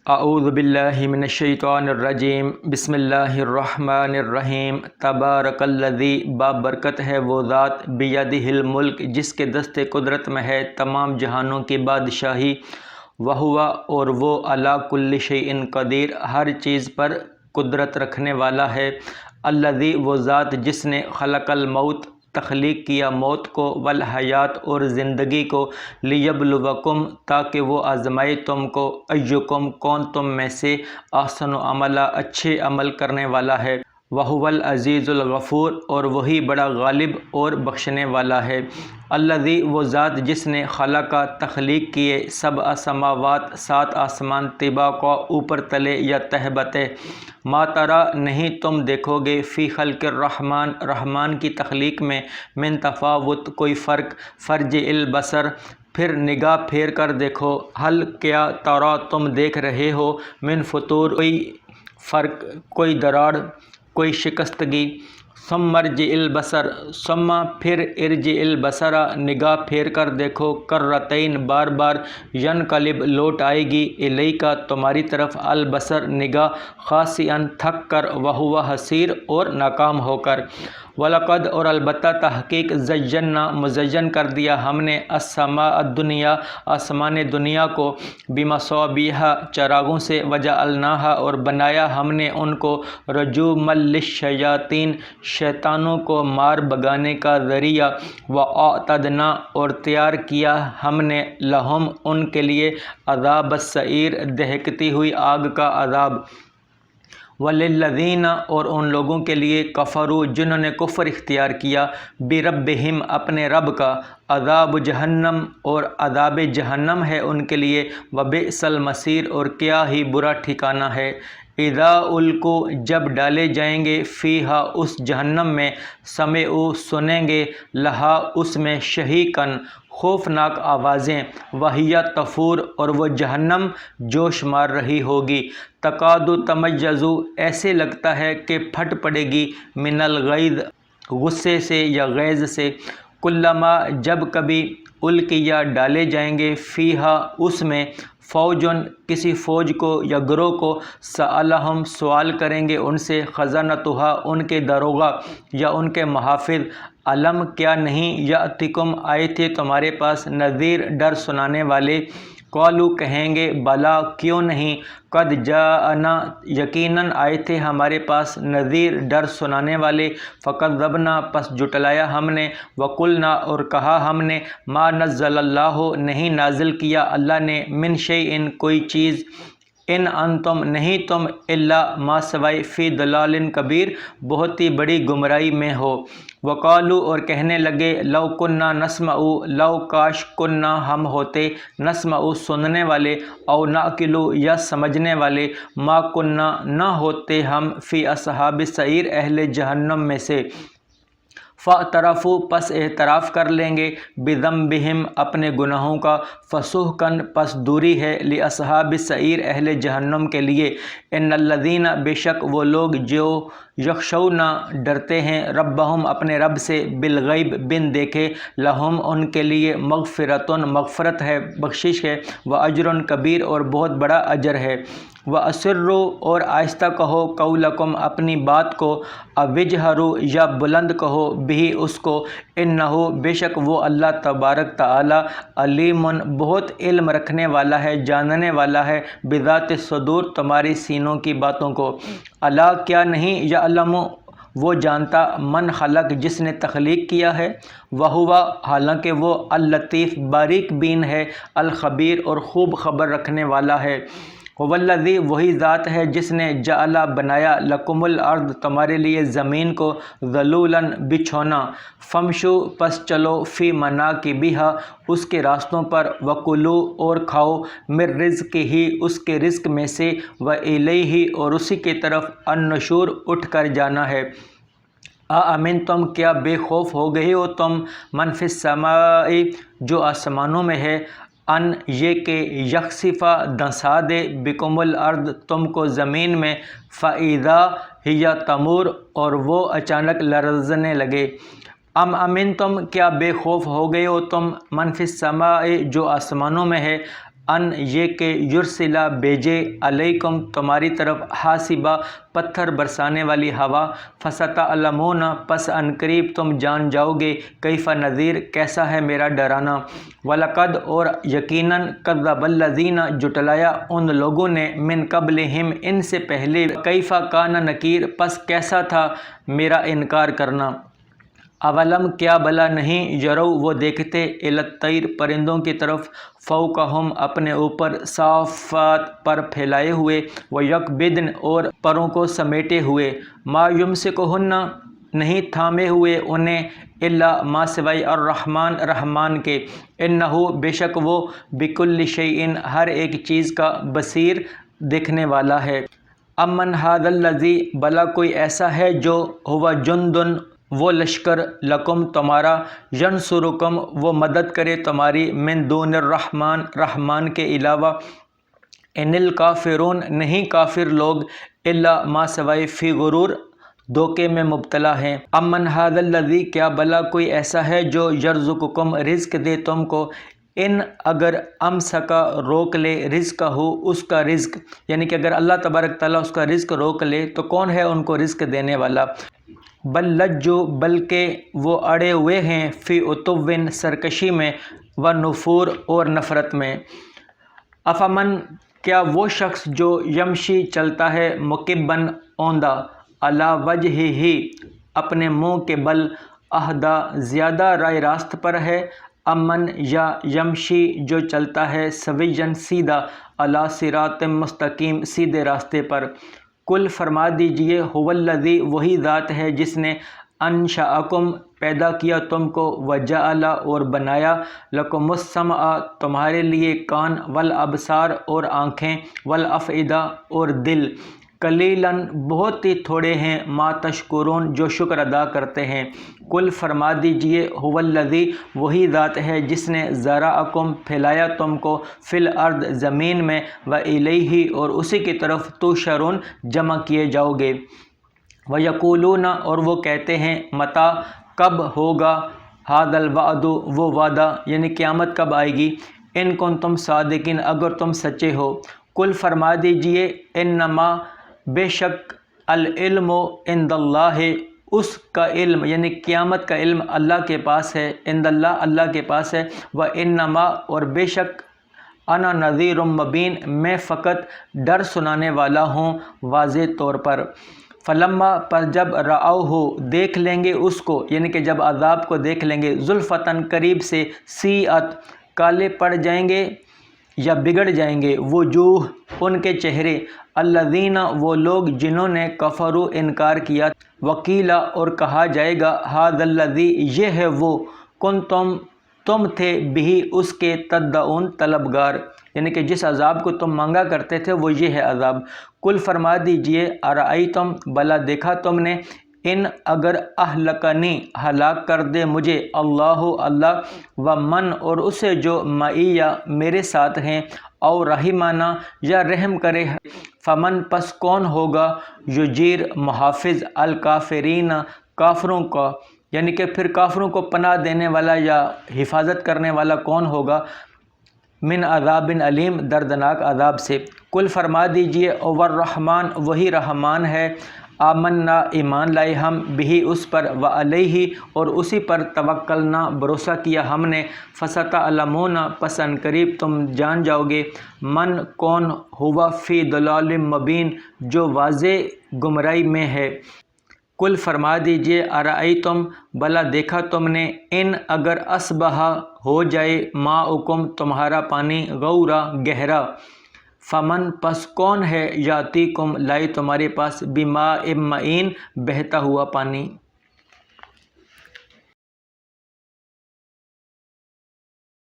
اعوذ باللہ من الشیطان الرجیم بسم اللہ الرحمن الرحیم تبارک الذی بابرکت ہے وہ ذات بیدہ الملک جس کے دست قدرت میں ہے تمام جہانوں کی بادشاہی، وہو اور وہ علی کل شیء قدیر ہر چیز پر قدرت رکھنے والا ہے۔ الذی وہ ذات جس نے خلق الموت تخلیق کیا موت کو، والحیات اور زندگی کو، لیبلوکم تاکہ وہ آزمائے تم کو، ایکم کون تم میں سے احسن عملا اچھے عمل کرنے والا ہے، وہو العزیز الغفور اور وہی بڑا غالب اور بخشنے والا ہے۔ الذی وہ ذات جس نے خلق تخلیق کیے سبع سماوات سات آسمان طباقا اوپر تلے یا تہہ بتہ، ما ترا نہیں تم دیکھو گے فی خلق الرحمن رحمان کی تخلیق میں من تفاوت کوئی فرق، فرجع البصر پھر نگاہ پھیر کر دیکھو، حل کیا ترا تم دیکھ رہے ہو من فطور کوئی فرق، کوئی دراڑ، کوئی شکستگی، ثم ارجع البصر ثم پھر ارجع البصر نگاہ پھیر کر دیکھو، کرتین بار بار، ینقلب لوٹ آئے گی، الیک تمہاری طرف، البصر نگاہ، خاسئا تھک کر، وہو حسیر اور ناکام ہو کر، وَلَقَدْ اور البتہ تحقیق زینا مزین کر دیا ہم نے السماء الدنیا آسمان دنیا کو، بمصابیح چراغوں سے، وجعلناہا اور بنایا ہم نے ان کو، رجوما للشیاطین شیطانوں کو مار بگانے کا ذریعہ، وَأَعْتَدْنَا اور تیار کیا ہم نے لہم ان کے لیے عذاب السعیر دہکتی ہوئی آگ کا عذاب، وَلِلَّذِينَ اور ان لوگوں کے لیے کفروا جنہوں نے کفر اختیار کیا، بِرَبِّهِمْ اپنے رب کا، عذاب جہنم اور عذاب جہنم ہے ان کے لیے، وَبِئْسَ الْمَصِيرُ اور کیا ہی برا ٹھکانہ ہے۔ اذا القوا جب ڈالے جائیں گے، فیہا اس جہنم میں، سمعوا سنیں گے، لہا اس میں، شہیقاً خوفناک آوازیں، وہی تفور اور وہ جہنم جوش مار رہی ہوگی، تکاد تمیز ایسے لگتا ہے کہ پھٹ پڑے گی، من الغیظ غصے سے یا غیظ سے، کلما جب کبھی، القیا ڈالے جائیں گے، فیہا اس میں، فوجن کسی فوج کو یا گروہ کو، سألہم سوال کریں گے ان سے، خزنتہا ان کے داروغہ یا ان کے محافظ، علم کیا نہیں، یأتکم آئے تھے تمہارے پاس، نذیر ڈر سنانے والے، قالوا کہیں گے، بلا کیوں نہیں، قد جاءنا یقیناً آئے تھے ہمارے پاس، نذیر ڈر سنانے والے، فکذبنا پس جٹلایا ہم نے، وقلنا اور کہا ہم نے، ما نزل اللہ نہیں نازل کیا اللہ نے، من شیء کوئی چیز، ان انتم نہیں تم، الا ما سوائے، فی ضلال کبیر بہت ہی بڑی گمراہی میں ہو، وقالوا اور کہنے لگے، لو کننا نسمع لو کاش کننا ہم ہوتے، نسمع سننے والے، او نعقل یا سمجھنے والے، ما کننا نہ ہوتے ہم، فی اصحاب السعیر اہل جہنم میں سے، فاعترفوا پس اعتراف کر لیں گے، بذنبہم اپنے گناہوں کا، فسحقاً پس دوری ہے، لاصحاب السعیر اہل جہنم کے لیے، ان الذین بے شک وہ لوگ جو یخشون ڈرتے ہیں، ربہم اپنے رب سے، بالغیب بن دیکھے، لہم ان کے لیے، مغفرۃ مغفرت ہے بخشش ہے، واجر کبیر اور بہت بڑا اجر ہے، وَأَسِرُّوا اور آہستہ کہو، قولکم اپنی بات کو، اوجہروا یا بلند کہو، بھی اس کو، انہ بے شک وہ اللہ تبارک تعالی، علیم بہت علم رکھنے والا ہے، جاننے والا ہے، بذات الصدور تمہاری سینوں کی باتوں کو، الا کیا نہیں، یعلم وہ جانتا، من خلق جس نے تخلیق کیا ہے، وہو حالانکہ وہ اللطیف باریک بین ہے، الخبیر اور خوب خبر رکھنے والا ہے، والذی وہی ذات ہے جس نے جعل بنایا لکم الارض تمہارے لیے زمین کو، ذلولا بچھونا، فمشوا پس چلو، فی مناکبہا اس کے راستوں پر، وکلوا اور کھاؤ، من رزقہ اس کے رزق میں سے، والیہ اور اسی کی طرف، النشور اٹھ کر جانا ہے۔ امن تم کیا بے خوف ہو گئے ہو تم، من فی السماء جو آسمانوں میں ہے، ان یہ کہ یخسف دھنسا دے، بکم الارض تم کو زمین میں، فاذا ہی تمور اور وہ اچانک لرزنے لگے، امن تم کیا بے خوف ہو گئے ہو تم، من فی السماء جو آسمانوں میں ہے، ان یہ کہ یرسلہ بھیجے علیکم تمہاری طرف حاسبہ پتھر برسانے والی ہوا، فستعلمون پس ان قریب تم جان جاؤ گے کیف نذیر کیسا ہے میرا ڈرانا، ولقد اور یقیناً کذب الذین جٹلایا ان لوگوں نے من قبلہم ان سے پہلے، کیف کان نکیر پس کیسا تھا میرا انکار کرنا، اولم کیا بلا نہیں، یرو وہ دیکھتے الی الطیر پرندوں کی طرف، فوقہم اپنے اوپر، صافات پر پھیلائے ہوئے، ویقبضن اور پروں کو سمیٹے ہوئے، ما یمسکہن نہیں تھامے ہوئے انہیں، الا ما سوائے الرحمن رحمان کے، انہ بے شک وہ بکل شیء ہر ایک چیز کا بصیر دیکھنے والا ہے، امن ھذا الذی بلا کوئی ایسا ہے جو ہوا جندن وہ لشکر، لکم تمہارا، ینصرکم وہ مدد کرے تمہاری، من دون الرحمن رحمان کے علاوہ، ان الکافرون نہیں کافر لوگ، الا ما سوائے فی غرور دھوکے میں مبتلا ہیں، امن ھذا الذی کیا بلا کوئی ایسا ہے جو یرزقکم رزق دے تم کو، ان اگر امسکا روک لے رزق ہو اس کا رزق، یعنی کہ اگر اللہ تبارک تعالیٰ اس کا رزق روک لے تو کون ہے ان کو رزق دینے والا، بل لجو بلکہ وہ اڑے ہوئے ہیں، فی عتوٍ سرکشی میں، و نفور اور نفرت میں، افمن کیا وہ شخص جو یمشی چلتا ہے مکبن اوندھا، علی وجہہ اپنے منہ کے بل، اہدی زیادہ رائے راست پر ہے، امن یا یمشی جو چلتا ہے سویًا سیدھا، علی صراط مستقیم سیدھے راستے پر، کل فرما دیجئے هو الذی وہی ذات ہے جس نے انشأکم پیدا کیا تم کو، وجعل اور بنایا لکم السمع تمہارے لیے کان، والابصار اور آنکھیں، والافئدہ اور دل، قلیلاً بہت ہی تھوڑے ہیں، ما تشکرون جو شکر ادا کرتے ہیں، کل فرما دیجئے هو الذی وہی ذات ہے جس نے ذرأکم پھیلایا تم کو، فی الارض زمین میں، والیہ اور اسی کی طرف تحشرون جمع کیے جاؤ گے، ویقولون اور وہ کہتے ہیں متی کب ہوگا، ھذا الوعد وہ وعدہ یعنی قیامت کب آئے گی، ان کنتم صادقین اگر تم سچے ہو، کل فرما دیجئے انما بے شک العلم عند اللہ اس کا علم یعنی قیامت کا علم اللہ کے پاس ہے، عند اللہ اللہ کے پاس ہے، وانما اور بے شک انا نذیر مبین میں فقط ڈر سنانے والا ہوں واضح طور پر، فلما پر جب رأوہ دیکھ لیں گے اس کو یعنی کہ جب عذاب کو دیکھ لیں گے، زلفتاً قریب سے، سیئت کالے پڑ جائیں گے یا بگڑ جائیں گے، وجوہ ان کے چہرے، الذین وہ لوگ جنہوں نے کفروا انکار کیا، وقیلا اور کہا جائے گا ھذا الذی یہ ہے وہ، کنتم تم تھے بھی اس کے تدعون طلبگار، یعنی کہ جس عذاب کو تم مانگا کرتے تھے وہ یہ ہے عذاب، کل فرما دیجئے ارأیتم بلا دیکھا تم نے، ان اگر اہلکنی ہلاک کر دے مجھے اللہ ومن اور اسے جو معی میرے ساتھ ہیں، او رحمانہ یا رحم کرے، فمن پس کون ہوگا، یجیر محافظ الکافرین کافروں کا، یعنی کہ پھر کافروں کو پناہ دینے والا یا حفاظت کرنے والا کون ہوگا، من عذاب علیم دردناک عذاب سے، کل فرما دیجئے والرحمن وہی رحمان ہے، آمنا ایمان لائے ہم بھی اس پر، وعلیہ اور اسی پر توکلنا بھروسہ کیا ہم نے، فستعلمون پس ان قریب تم جان جاؤ گے، من کون ہوا فی ضلال مبین جو واضح گمراہی میں ہے، کل فرما دیجئے ارأیتم بلا دیکھا تم نے، ان اگر اصبح ہو جائے ماؤکم تمہارا پانی، غورا گہرا، فمن پس کون ہے یاتیکم لائے تمہارے پاس، بماء معین بہتا ہوا پانی۔